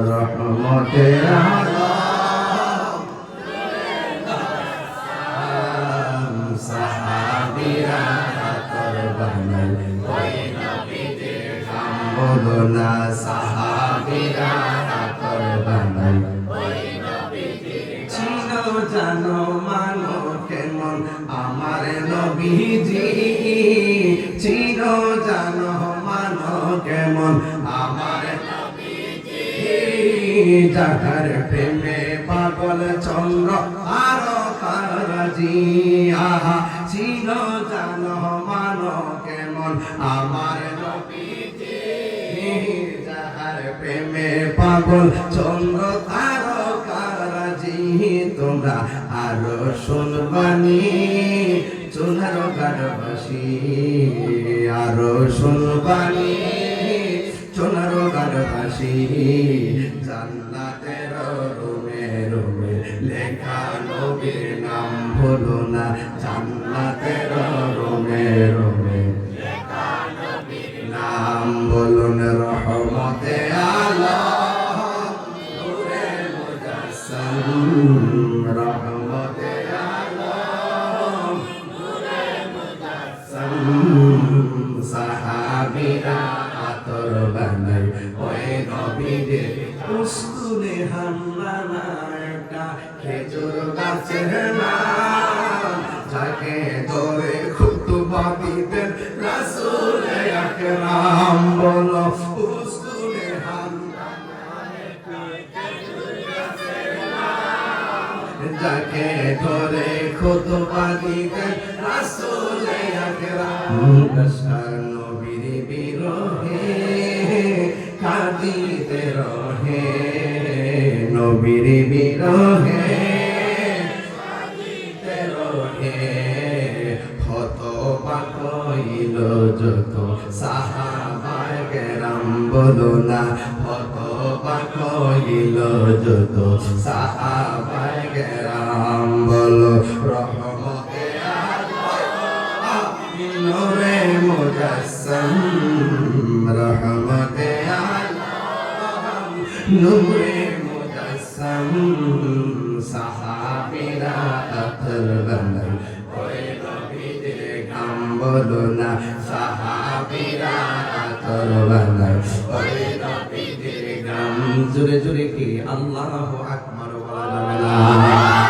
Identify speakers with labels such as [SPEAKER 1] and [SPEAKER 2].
[SPEAKER 1] রহমতে সাহাবীরা আতর বানাই বলো না সাহাবীরা আতর বানাই চিনো জানো মানো কেমন আমার নবীজি চিনো জানো মানো কেমন আমার নবীজি যাহার প্রেমে পাগল চন্দ্র আর কারাজি আহা চিনো জানো মানো কেমন আমার নবীজি যাহার প্রেমে পাগল চন্দ্র তারকারাজি তোমরা আরো শুনবানি চুনার গাড়বাসী আরো শুনবানি চুনার গাড়বাসী জান্নাতের রুমে রুমে লেখা নবীর নাম ভুলো না জান্নাতের রুমে রুমে লেখা নবীর নাম বলুন রহমতে আলম নূরে মুজাসসাম রহমতে আলম নূরে মুজাসসাম সাহাবীরা আতর বানাই ওই নবীদের উসতুলে হামলা একটা খেজুর গাছের নাম যাকে ধরে খুতবা দিতেন রাসূল আকরাম বলো উসতুলে হামলা একটা খেজুর গাছের নাম যাকে ধরে খুতবা দিতেন রাসূল আকরাম নবীর বিরহে কাঁদিতে রহে নবীর বিরহে কাঁদিতে রহে হতবা কইল যত সাহাবায়ে কেরাম বলো না হতবা কইল যত সাহাবায়ে কেরাম বলো রহমতে আল্লাহ নূরে মুজাসসাম রহমতে আলম নূরে মুজাসসাম সাহাবীরা আতর বানাই ওই নবীদের গাম বলো না সাহাবীরা আতর বানাই ওই নবীদের গাম জোরে জোরে কি আল্লাহু আকবার বলা যাবে না।